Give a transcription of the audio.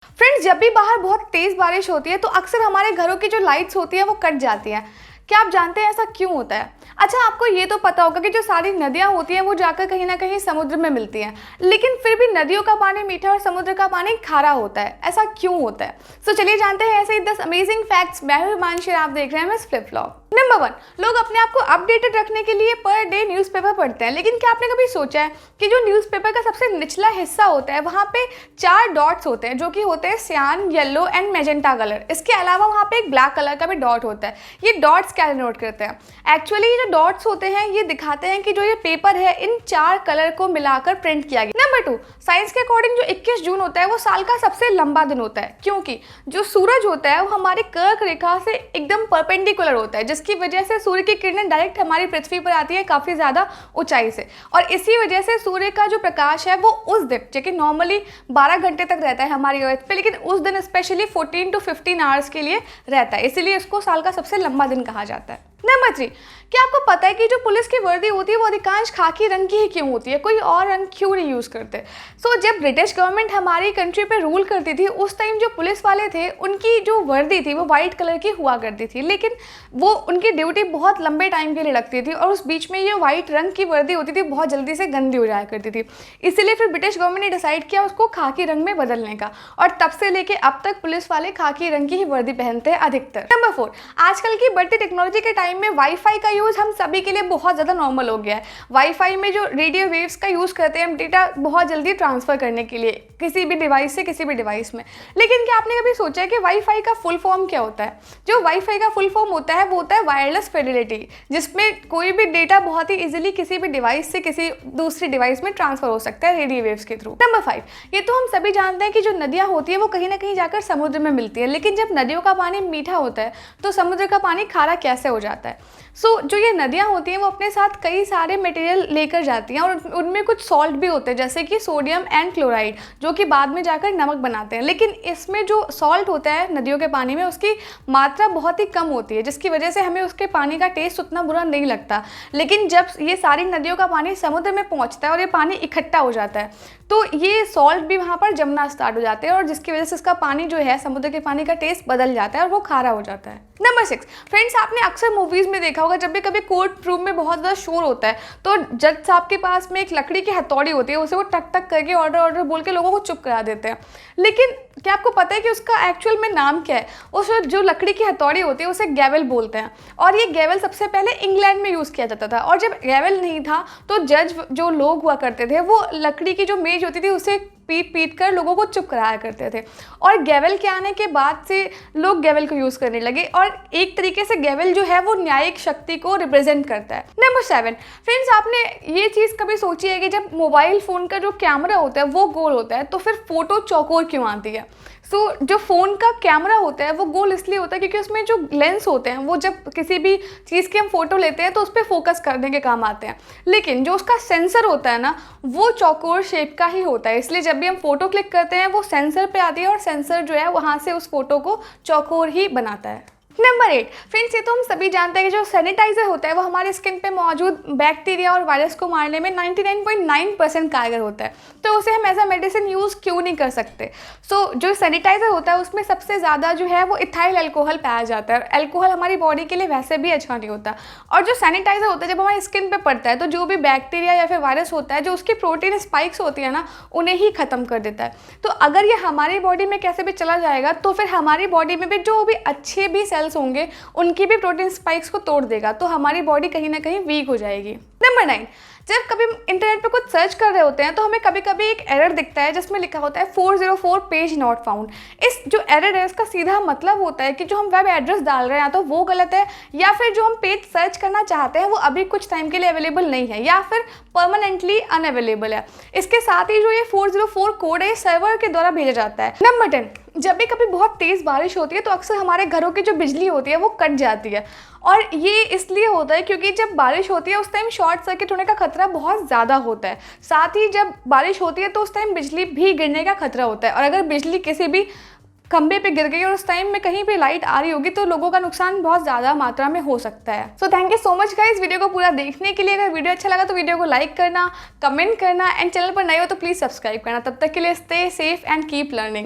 Friends, जब भी बाहर बहुत तेज़ बारिश होती है तो अक्सर हमारे घरों की जो लाइट्स होती है वो कट जाती हैं। क्या आप जानते हैं ऐसा क्यों होता है? अच्छा, आपको ये तो पता होगा कि जो सारी नदियाँ होती हैं वो जाकर कहीं ना कहीं समुद्र में मिलती हैं, लेकिन फिर भी नदियों का पानी मीठा और समुद्र का पानी खारा होता है। ऐसा क्यों होता है? तो चलिए जानते हैं ऐसे ही 10 अमेजिंग फैक्ट्स। मैं हूं हिमांशी, आप देख रहे हैं मिस फ्लिप फ्लॉप। नंबर 1, लोग अपने आप को अपडेटेड रखने के लिए पर डे न्यूज़पेपर पढ़ते हैं, लेकिन क्या आपने कभी सोचा है कि जो न्यूज़पेपर का सबसे निचला हिस्सा होता है वहाँ पे 4 डॉट्स होते हैं, जो कि होते हैं सियान, येलो एंड मैजेंटा कलर। इसके अलावा वहाँ पे एक ब्लैक कलर का भी डॉट होता है। ये डॉट्स क्या डिनोट करते हैं? एक्चुअली ये जो डॉट्स होते हैं ये दिखाते हैं कि जो ये पेपर है इन 4 कलर को मिलाकर प्रिंट किया गया। नंबर 2, साइंस के अकॉर्डिंग जो 21 जून होता है वो साल का सबसे लंबा दिन होता है, क्योंकि जो सूरज होता है वो हमारी कर्क रेखा से एकदम परपेंडिकुलर होता है, जिसकी वजह से सूर्य की किरणें डायरेक्ट हमारी पृथ्वी पर आती है काफ़ी ज़्यादा ऊंचाई से, और इसी वजह से सूर्य का जो प्रकाश है वो उस दिन, जो कि नॉर्मली 12 घंटे तक रहता है हमारी अर्थ पे, लेकिन उस दिन स्पेशली 14 to 15 आवर्स के लिए रहता है, इसीलिए इसको साल का सबसे लंबा दिन कहा जाता है। नंबर 3, क्या आपको पता है कि जो पुलिस की वर्दी होती है वो अधिकांश खाकी रंग की ही क्यों होती है? कोई और रंग क्यों नहीं यूज़ करते? जब ब्रिटिश गवर्नमेंट हमारी कंट्री पे रूल करती थी उस टाइम जो पुलिस वाले थे उनकी जो वर्दी थी वो वाइट कलर की हुआ करती थी, लेकिन वो उनकी ड्यूटी बहुत लंबे टाइम के लिए लगती थी और उस बीच में ये वाइट रंग की वर्दी होती थी बहुत जल्दी से गंदी हो जाया करती थी। इसीलिए फिर ब्रिटिश गवर्नमेंट ने डिसाइड किया उसको खाकी रंग में बदलने का, और तब से लेके अब तक पुलिस वाले खाकी रंग की ही वर्दी पहनते हैं अधिकतर। नंबर 4, आजकल की बढ़ती टेक्नोलॉजी के टाइम में वाईफाई का यूज़ हम सभी के लिए बहुत ज़्यादा नॉर्मल हो गया है। वाईफाई में जो रेडियो वेव्स का यूज़ करते हैं हम डेटा बहुत जल्दी ट्रांसफ़र करने के लिए किसी भी डिवाइस से किसी भी डिवाइस में, लेकिन क्या आपने कभी सोचा है कि वाईफाई का फुल फॉर्म क्या होता है? जो वाईफाई का फुल फॉर्म होता है वो होता है वायरलेस फिडेलिटी, जिसमें कोई भी डेटा बहुत ही इजीली किसी भी डिवाइस से किसी दूसरी डिवाइस में ट्रांसफर हो सकता है रेडियो वेव्स के थ्रू। नंबर 5, ये तो हम सभी जानते हैं कि जो नदियाँ होती है वो कहीं ना कहीं जाकर समुद्र में मिलती है, लेकिन जब नदियों का पानी मीठा होता है तो समुद्र का पानी खारा कैसे हो जाता है? जो ये नदियाँ होती हैं वो अपने साथ कई सारे मटेरियल लेकर जाती हैं, और उनमें कुछ सॉल्ट भी होते हैं जैसे कि सोडियम एंड क्लोराइड, जो कि बाद में जाकर नमक बनाते हैं, लेकिन इसमें जो सॉल्ट होता है नदियों के पानी में उसकी मात्रा बहुत ही कम होती है, जिसकी वजह से हमें उसके पानी का टेस्ट उतना बुरा नहीं लगता। लेकिन जब ये सारी नदियों का पानी समुद्र में पहुँचता है और ये पानी इकट्ठा हो जाता है तो ये सॉल्ट भी वहाँ पर जमना स्टार्ट हो जाते हैं, और जिसकी वजह से इसका पानी जो है समुद्र के पानी का टेस्ट बदल जाता है और वो खारा हो जाता है। नंबर 6, फ्रेंड्स, आपने अक्सर मूवीज़ में देखा होगा जब भी कभी कोर्ट रूम में बहुत ज़्यादा शोर होता है तो जज साहब के पास में एक लकड़ी की हथौड़ी होती है, उसे वो टक टक करके ऑर्डर बोल के लोगों को चुप करा देते हैं, लेकिन क्या आपको पता है कि उसका एक्चुअल में नाम क्या है? उस जो लकड़ी की हथौड़ी होती है उसे गैवल बोलते हैं, और ये गैवल सबसे पहले इंग्लैंड में यूज़ किया जाता था, और जब गैवल नहीं था तो जज जो लोग हुआ करते थे वो लकड़ी की जो मेज होती थी उसे पीट पीट कर लोगों को चुप कराया करते थे, और गैवल के आने के बाद से लोग गैवल को यूज़ करने लगे, और एक तरीके से गैवल जो है वो न्यायिक शक्ति को रिप्रेजेंट करता है। नंबर 7, फ्रेंड्स, आपने ये चीज़ कभी सोची है कि जब मोबाइल फ़ोन का जो कैमरा होता है वो गोल होता है तो फिर फोटो चौकोर क्यों आती है? जो फ़ोन का कैमरा होता है वो गोल इसलिए होता है क्योंकि उसमें जो लेंस होते हैं वो जब किसी भी चीज़ की हम फोटो लेते हैं तो उस पर फोकस करने के काम आते हैं, लेकिन जो उसका सेंसर होता है ना वो चौकोर शेप का ही होता है, इसलिए जब भी हम फोटो क्लिक करते हैं वो सेंसर पे आती है और सेंसर जो है वहाँ से उस फोटो को चौकोर ही बनाता है। नंबर 8, फ्रेंड्स, ये तो हम सभी जानते हैं कि जो सैनिटाइजर होता है वो हमारे स्किन पे मौजूद बैक्टीरिया और वायरस को मारने में 99.9% कारगर होता है, तो उसे हम एज अ मेडिसिन यूज़ क्यों नहीं कर सकते? जो सैनिटाइजर होता है उसमें सबसे ज़्यादा जो है वो इथाइल अल्कोहल पाया जाता है, और अल्कोहल हमारी बॉडी के लिए वैसे भी अच्छा नहीं होता, और जो सैनिटाइजर होता है जब हमारी स्किन पर पड़ता है तो जो भी बैक्टीरिया या फिर वायरस होता है जो उसकी प्रोटीन स्पाइक्स होती है ना उन्हें ही ख़त्म कर देता है। तो अगर ये हमारी बॉडी में कैसे भी चला जाएगा तो फिर हमारी बॉडी में भी जो भी अच्छे भी सेल्स होंगे उनकी भी प्रोटीन स्पाइक्स को तोड़ देगा, तो हमारी बॉडी कहीं ना कहीं वीक हो जाएगी। नंबर 9, जब कभी हम इंटरनेट पे कुछ सर्च कर रहे होते हैं तो हमें कभी कभी एक एरर दिखता है जिसमें लिखा होता है 404 पेज नॉट फाउंड। इस जो एरर है इसका सीधा मतलब होता है कि जो हम वेब एड्रेस डाल रहे हैं या तो वो गलत है, या फिर जो हम पेज सर्च करना चाहते हैं वो अभी कुछ टाइम के लिए अवेलेबल नहीं है, या फिर परमानेंटली अनअवेलेबल है। इसके साथ ही जो ये 404 कोड है सर्वर के द्वारा भेजा जाता है। नंबर 10, जब भी कभी बहुत तेज़ बारिश होती है तो अक्सर हमारे घरों की जो बिजली होती है वो कट जाती है, और ये इसलिए होता है क्योंकि जब बारिश होती है उस टाइम शॉर्ट सर्किट होने का खतरा बहुत ज़्यादा होता है। साथ ही जब बारिश होती है तो उस टाइम बिजली भी गिरने का खतरा होता है, और अगर बिजली किसी भी खंबे पे गिर गई और उस टाइम में कहीं पे लाइट आ रही होगी तो लोगों का नुकसान बहुत ज़्यादा मात्रा में हो सकता है। So thank you so much guys video को पूरा देखने के लिए। अगर वीडियो अच्छा लगा तो वीडियो को लाइक करना, कमेंट करना, एंड चैनल पर नए हो तो प्लीज़ सब्सक्राइब करना। तब तक के लिए stay safe and keep learning.